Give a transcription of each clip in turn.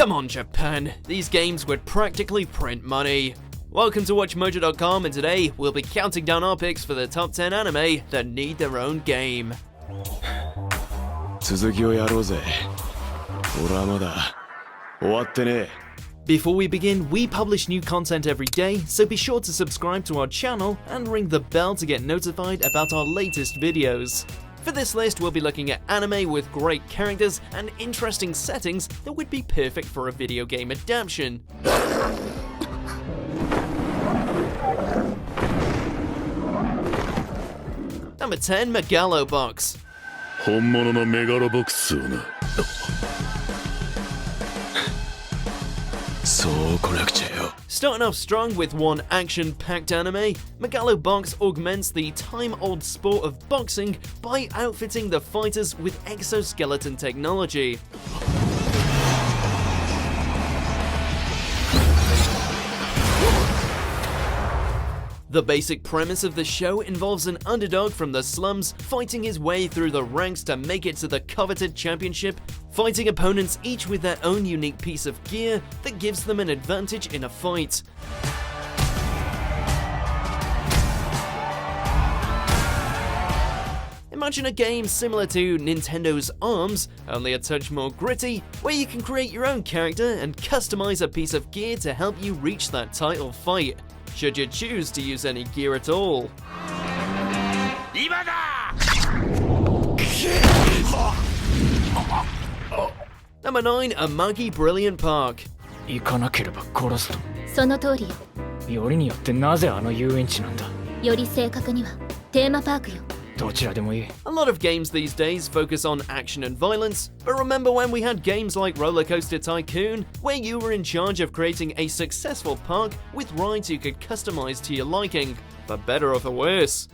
Come on, Japan, these games would practically print money. Welcome to WatchMojo.com, and today we'll be counting down our picks for the top 10 anime that need their own game. Before we begin, we publish new content every day, so be sure to subscribe to our channel and ring the bell to get notified about our latest videos. For this list, we'll be looking at anime with great characters and interesting settings that would be perfect for a video game adaptation. Number 10, Megalo Box. Starting off strong with one action-packed anime, Megalo Box augments the time-old sport of boxing by outfitting the fighters with exoskeleton technology. The basic premise of the show involves an underdog from the slums fighting his way through the ranks to make it to the coveted championship, fighting opponents each with their own unique piece of gear that gives them an advantage in a fight. Imagine a game similar to Nintendo's ARMS, only a touch more gritty, where you can create your own character and customize a piece of gear to help you reach that title fight, should you choose to use any gear at all. Number 9, Amagi Brilliant Park. 行かなければ殺すと。その通りよ。よりによってなぜあの遊園地なんだ。より正確にはテーマパークよ。どちらでもいい。 A lot of games these days focus on action and violence, but remember when we had games like Roller Coaster Tycoon, where you were in charge of creating a successful park with rides you could customize to your liking, for better or for worse.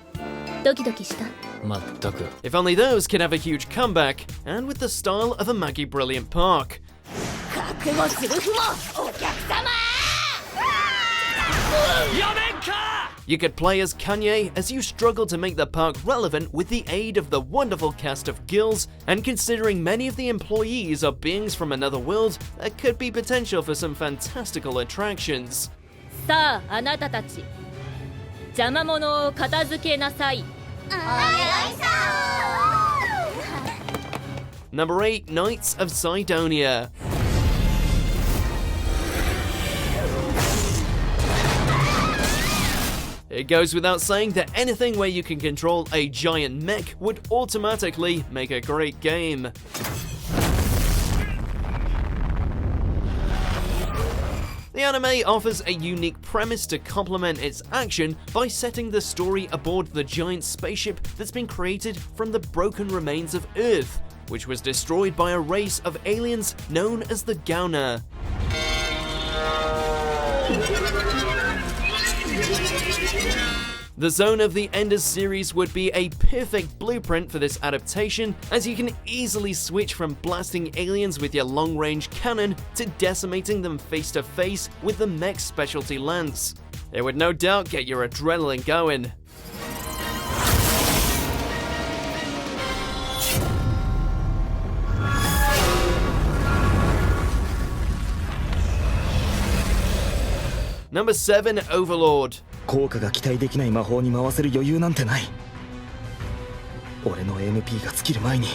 ドキドキした。まったく。 If only those could have a huge comeback, and with the style of Amagi Brilliant Park. 覚悟するふもお客様。やめんか！ You could play as Kanye as you struggle to make the park relevant with the aid of the wonderful cast of gills, and considering many of the employees are beings from another world, there could be potential for some fantastical attractions. さあ、あなたたち、邪魔者を片付けなさい。お願いします。 Number 8, Knights of Cydonia. It goes without saying that anything where you can control a giant mech would automatically make a great game. The anime offers a unique premise to complement its action by setting the story aboard the giant spaceship that's been created from the broken remains of Earth, which was destroyed by a race of aliens known as the Gowner. The Zone of the Enders series would be a perfect blueprint for this adaptation, as you can easily switch from blasting aliens with your long-range cannon to decimating them face-to-face with the mech's specialty lance. It would no doubt get your adrenaline going. Number 7, Overlord. 効果が期待できない魔法に回せる余裕なんてない。俺の MP が尽きる前に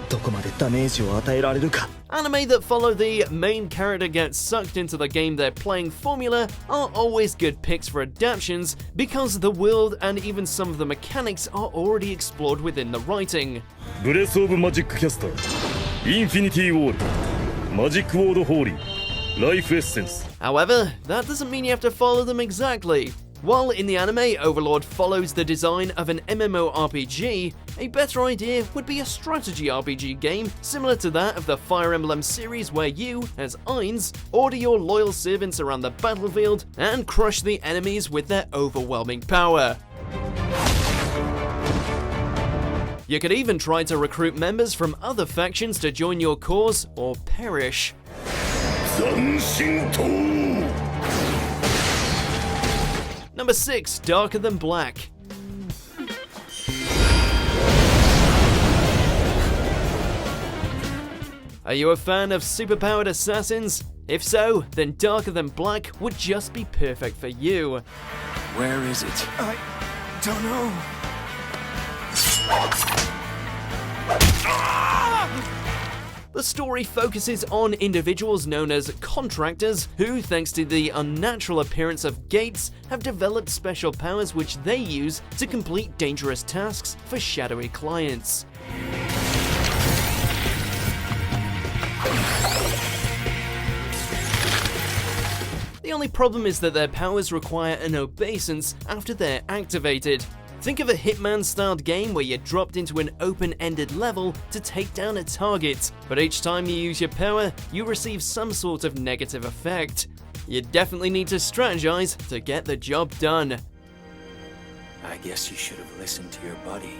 どこまでダメージを与えられるか。 Anime that follow the main character gets sucked into the game they're playing formula are always good picks for adaptations because the world and even some of the mechanics are already explored within the writing. ブレスオブマジックキャスター、インフィニティウォール、マジックウォードホーリー、ライフエッセンス。 However, that doesn't mean you have to follow them exactly. While in the anime, Overlord follows the design of an MMORPG, a better idea would be a strategy RPG game similar to that of the Fire Emblem series, where you, as Ainz, order your loyal servants around the battlefield and crush the enemies with their overwhelming power. You could even try to recruit members from other factions to join your cause or perish. Number 6, Darker Than Black. Are you a fan of superpowered assassins? If so, then Darker Than Black would just be perfect for you. Where is it? I don't know. The story focuses on individuals known as contractors who, thanks to the unnatural appearance of gates, have developed special powers which they use to complete dangerous tasks for shadowy clients. The only problem is that their powers require an obeisance after they're activated. Think of a Hitman-styled game where you're dropped into an open-ended level to take down a target, but each time you use your power, you receive some sort of negative effect. You definitely need to strategize to get the job done. I guess you should have listened to your buddy.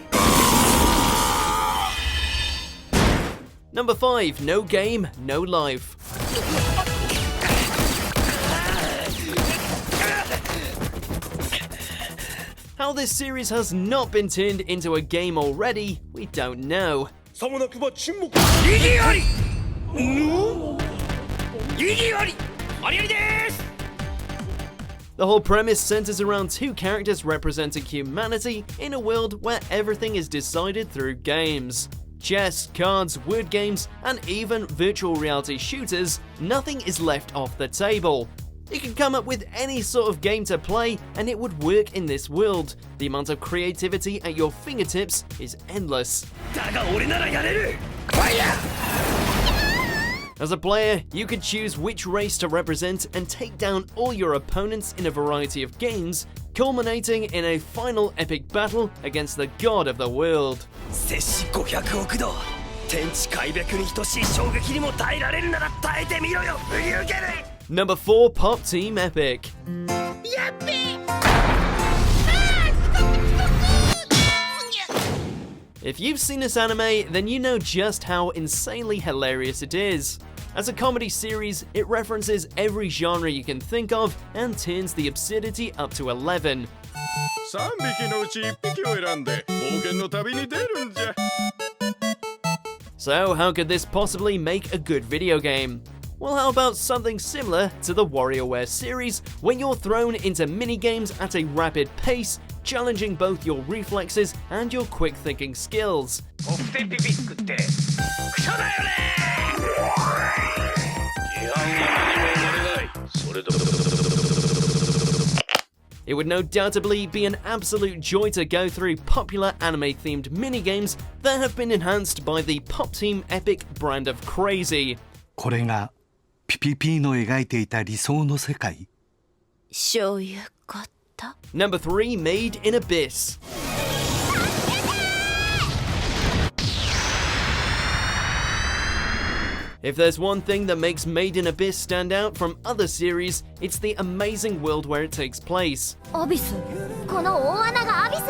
Number 5. No game, no life. How this series has not been turned into a game already, we don't know. The whole premise centers around two characters representing humanity in a world where everything is decided through games. Chess, cards, word games, and even virtual reality shooters, nothing is left off the table. You can come up with any sort of game to play and it would work in this world. The amount of creativity at your fingertips is endless. As a player, you could choose which race to represent and take down all your opponents in a variety of games, culminating in a final epic battle against the god of the world. Number 4. Pop Team Epic. If you've seen this anime, then you know just how insanely hilarious it is. As a comedy series, it references every genre you can think of and turns the absurdity up to 11. So how could this possibly make a good video game? Well, how about something similar to the WarioWare series, when you're thrown into minigames at a rapid pace, challenging both your reflexes and your quick thinking skills. It would no doubtably be an absolute joy to go through popular anime-themed minigames that have been enhanced by the Pop Team Epic brand of crazy. これが PPP の描いていた理想の世界。そういうこと。 Number 3. Made in Abyss. If there's one thing that makes Made in Abyss stand out from other series, it's the amazing world where it takes place. アビス。この大穴がアビス。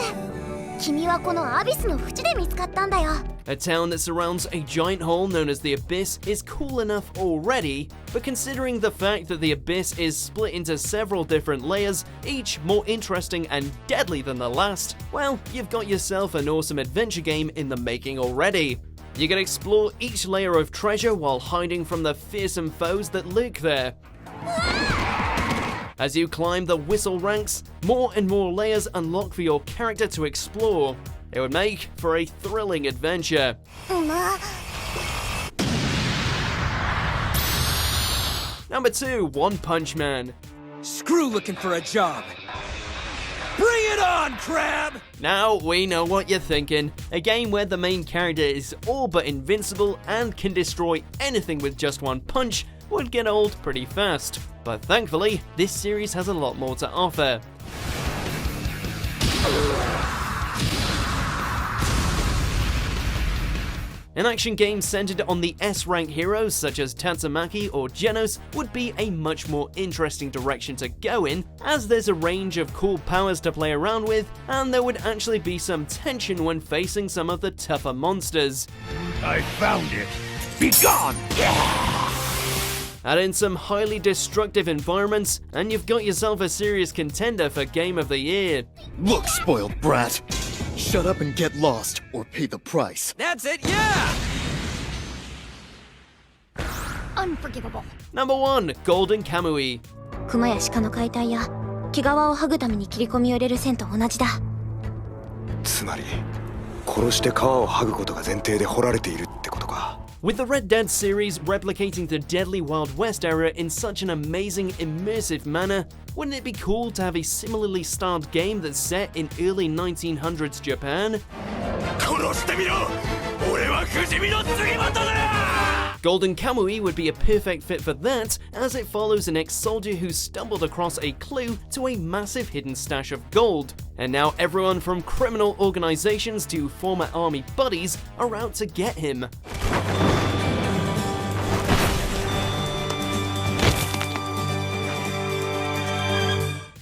君はこのアビスの縁で見つかったんだよ。 A town that surrounds a giant hole known as the Abyss is cool enough already, but considering the fact that the Abyss is split into several different layers, each more interesting and deadly than the last, well, you've got yourself an awesome adventure game in the making already. You can explore each layer of treasure while hiding from the fearsome foes that lurk there. As you climb the whistle ranks, more and more layers unlock for your character to explore. It would make for a thrilling adventure. Number 2. One Punch Man. Screw looking for a job. Bring it on, Crab! Now we know what you're thinking. A game where the main character is all but invincible and can destroy anything with just one punch would get old pretty fast. But thankfully, this series has a lot more to offer. An action game centered on the S-rank heroes such as Tatsumaki or Genos would be a much more interesting direction to go in, as there's a range of cool powers to play around with, and there would actually be some tension when facing some of the tougher monsters. I found it. Be gone! Add in some highly destructive environments, and you've got yourself a serious contender for Game of the Year. Look, spoiled brat. Shut up and get lost, or pay the price. That's it, yeah! Unforgivable. Number 1. Golden Kamuy. 熊や鹿の解体や毛皮を剥ぐために切り込みを入れる線と同じだ。つまり殺して皮を剥ぐことが前提で掘られているってことか。 With the Red Dead series replicating the deadly Wild West era in such an amazing, immersive manner, wouldn't it be cool to have a similarly styled game that's set in early 1900s Japan? Golden Kamuy would be a perfect fit for that, as it follows an ex-soldier who stumbled across a clue to a massive hidden stash of gold. And now everyone from criminal organizations to former army buddies are out to get him.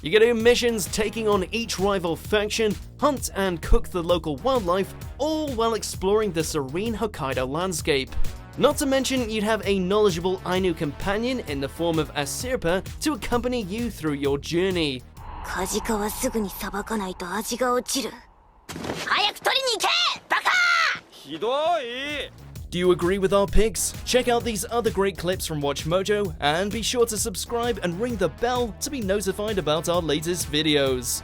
You get do missions taking on each rival faction, hunt and cook the local wildlife, all while exploring the serene Hokkaido landscape. Not to mention, you'd have a knowledgeable Ainu companion in the form of a Sherpa to accompany you through your journey. カジカはすぐにさばかないと味が落ちる。早く取りに行け、バカ！ひどい。 Do you agree with our picks? Check out these other great clips from WatchMojo and be sure to subscribe and ring the bell to be notified about our latest videos.